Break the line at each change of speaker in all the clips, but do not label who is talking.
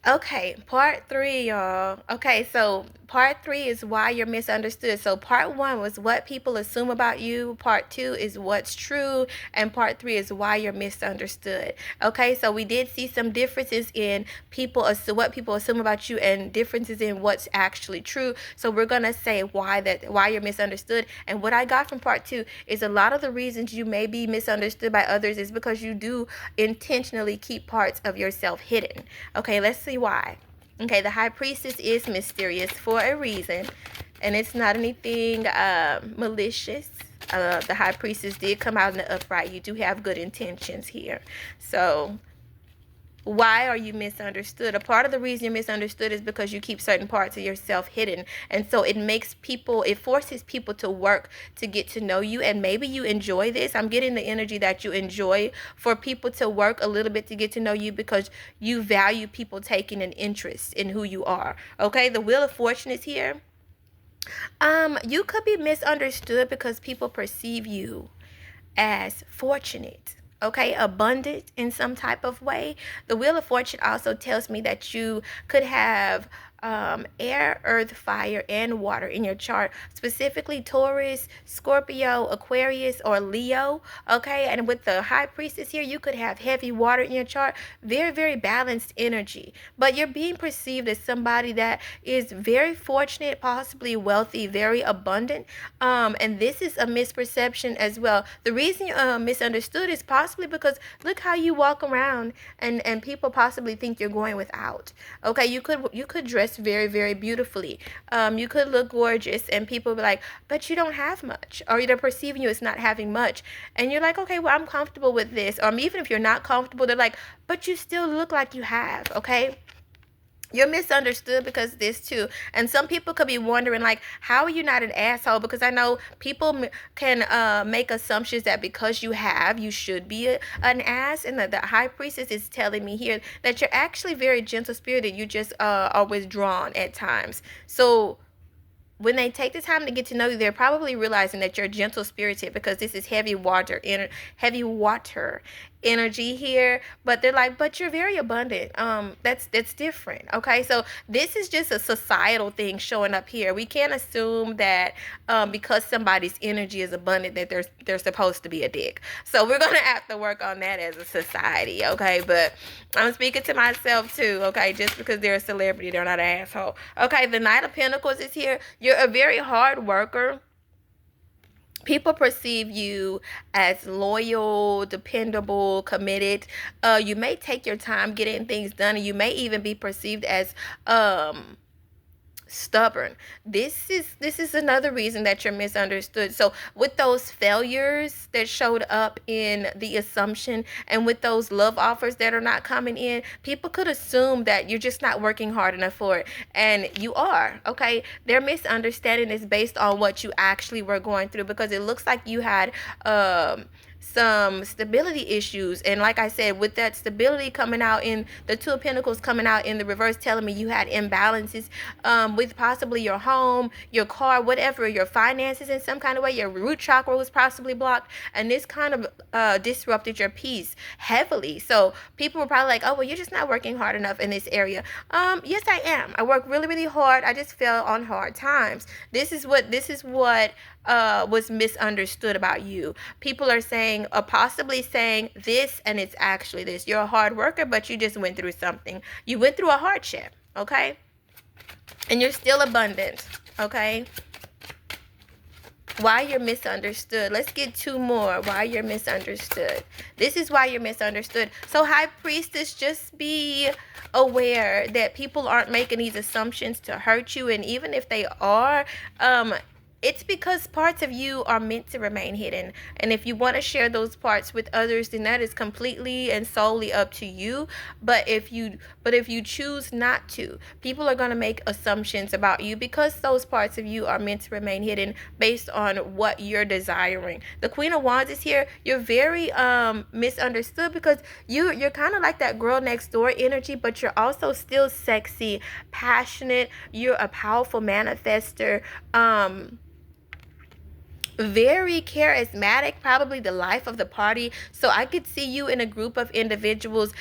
Okay, part three, y'all. Okay, so part three is why you're misunderstood. So part one was what people assume about you. Part two is what's true, and part three is why you're misunderstood. Okay, so we did see some differences in what people assume about you, and differences in what's actually true. So we're gonna say why you're misunderstood. And what I got from part two is a lot of the reasons you may be misunderstood by others is because you do intentionally keep parts of yourself hidden. Okay, let's see why. Okay, the high priestess is mysterious for a reason, and it's not anything malicious. The high priestess did come out in the upright. You do have good intentions here. So why are you misunderstood? A part of the reason you're misunderstood is because you keep certain parts of yourself hidden. And so it forces people to work to get to know you. And maybe you enjoy this. I'm getting the energy that you enjoy for people to work a little bit to get to know you because you value people taking an interest in who you are. Okay, the Wheel of Fortune is here. You could be misunderstood because people perceive you as fortunate, okay, abundant in some type of way. The Wheel of Fortune also tells me that you could have air, earth, fire, and water in your chart, specifically Taurus, Scorpio, Aquarius, or Leo. Okay, and with the high priestess here, you could have heavy water in your chart, very, very balanced energy. But you're being perceived as somebody that is very fortunate, possibly wealthy, very abundant. And this is a misperception as well. The reason you're misunderstood is possibly because look how you walk around, and people possibly think you're going without. Okay, you could dress very, very beautifully. You could look gorgeous, and people be like, but you don't have much, or they're perceiving you as not having much, and you're like, okay, well, I'm comfortable with this. Even if you're not comfortable, they're like, but you still look like you have. Okay, you're misunderstood because this too. And some people could be wondering, like, how are you not an asshole? Because I know people can make assumptions that because you should be an ass. And the high priestess is telling me here that you're actually very gentle spirited. You just are withdrawn at times. So when they take the time to get to know you, they're probably realizing that you're gentle spirited because this is heavy water energy here. But they're like, but you're very abundant. That's different. Okay, so this is just a societal thing showing up here. We can't assume that because somebody's energy is abundant that they're supposed to be a dick. So we're gonna have to work on that as a society. Okay, but I'm speaking to myself too. Okay, just because they're a celebrity, they're not an asshole. Okay, the Knight of Pentacles is here. You're a very hard worker. People perceive you as loyal, dependable, committed. You may take your time getting things done, and you may even be perceived as stubborn. This is another reason that you're misunderstood. So with those failures that showed up in the assumption, and with those love offers that are not coming in, people could assume that you're just not working hard enough for it, and you are. Okay, their misunderstanding is based on what you actually were going through, because it looks like you had some stability issues. And like I said, with that stability coming out in the Two of Pentacles coming out in the reverse, telling me you had imbalances with possibly your home, your car, whatever, your finances in some kind of way. Your root chakra was possibly blocked, and this kind of disrupted your peace heavily. So people were probably like, oh, well, you're just not working hard enough in this area. Yes, I am. I work really, really hard. I just fell on hard times. This is what was misunderstood about you. People are saying, or possibly saying this, and it's actually this. You're a hard worker, but you just went through something. You went through a hardship, okay? And you're still abundant, okay? Why you're misunderstood. Let's get two more. Why you're misunderstood. This is why you're misunderstood. So high priestess, just be aware that people aren't making these assumptions to hurt you. And even if they are, it's because parts of you are meant to remain hidden. And if you want to share those parts with others, then that is completely and solely up to you. But if you choose not to, people are going to make assumptions about you because those parts of you are meant to remain hidden based on what you're desiring. The Queen of Wands is here. You're very misunderstood because you're kind of like that girl next door energy, but you're also still sexy, passionate. You're a powerful manifester. very charismatic, probably the life of the party. So I could see you in a group of individuals,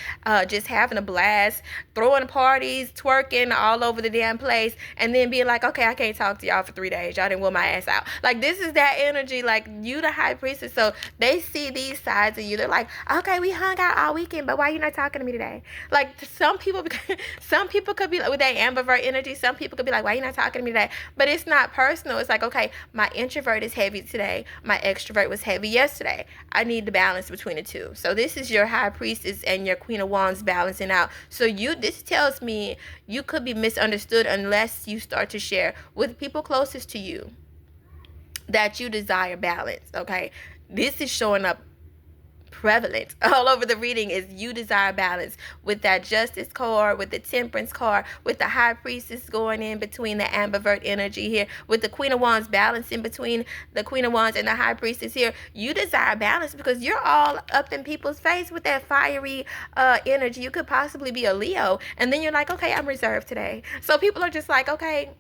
just having a blast, throwing parties, twerking all over the damn place, and then being like, okay, I can't talk to y'all for 3 days. Y'all didn't wear my ass out. Like, this is that energy. Like, you the high priestess. So they see these sides of you. They're like, okay, we hung out all weekend, but why you not talking to me today? Like, some people, some people could be like, with that ambivert energy, some people could be like, why you not talking to me today? But it's not personal. It's like, okay, my introvert is heavy today, my extrovert was heavy yesterday. I need the balance between the two. So this is your high priestess and your queen of wands balancing out. So this tells me you could be misunderstood unless you start to share with people closest to you that you desire balance. Okay, this is showing up prevalent all over the reading. Is you desire balance with that justice card, with the temperance card, with the high priestess going in between the ambivert energy here, with the queen of wands balancing between the queen of wands and the high priestess here. You desire balance because you're all up in people's face with that fiery energy. You could possibly be a Leo, and then you're like, okay, I'm reserved today. So people are just like, okay,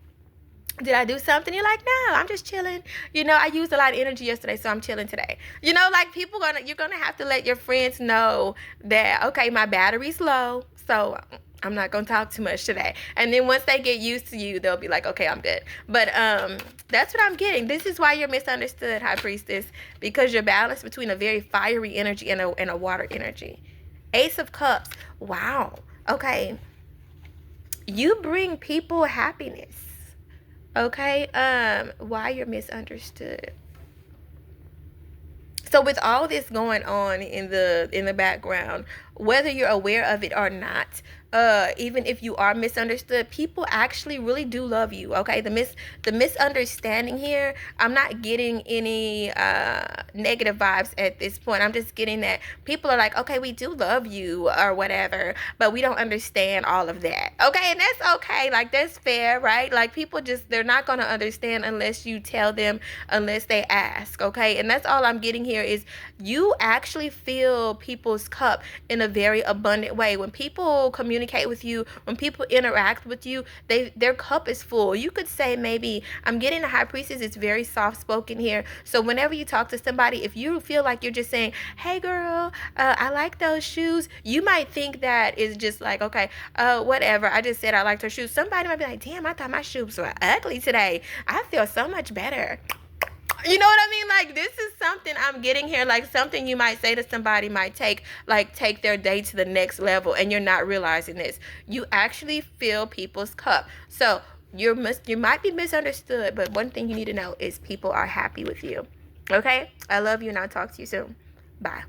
did I do something? You're like, no, I'm just chilling. I used a lot of energy yesterday, so I'm chilling today. Like, you're gonna have to let your friends know that, okay, my battery's low, so I'm not gonna talk too much today. And then once they get used to you, they'll be like, okay, I'm good. But that's what I'm getting. This is why you're misunderstood, high priestess, because you're balanced between a very fiery energy and a water energy. Ace of cups. Wow. Okay. You bring people happiness. Okay, why you're misunderstood. So with all this going on in the background, whether you're aware of it or not, even if you are misunderstood, people actually really do love you. Okay, the misunderstanding here, I'm not getting any negative vibes at this point. I'm just getting that people are like, okay, we do love you or whatever, but we don't understand all of that. Okay, and that's okay. Like, that's fair, right? Like, people they're not gonna understand unless you tell them, unless they ask. Okay, and that's all I'm getting here is you actually fill people's cup in a very abundant way. When people communicate with you, when people interact with you, their cup is full. You could say, maybe, I'm getting a high priestess, it's very soft spoken here. So whenever you talk to somebody, if you feel like you're just saying, hey girl, I like those shoes, you might think that is just like, okay, whatever, I just said I liked her shoes. Somebody might be like, damn, I thought my shoes were ugly today, I feel so much better. You know what I mean? Like, this is something I'm getting here. Like, something you might say to somebody might take their day to the next level, and you're not realizing this. You actually fill people's cup. So you might be misunderstood, but one thing you need to know is people are happy with you. Okay? I love you, and I'll talk to you soon. Bye.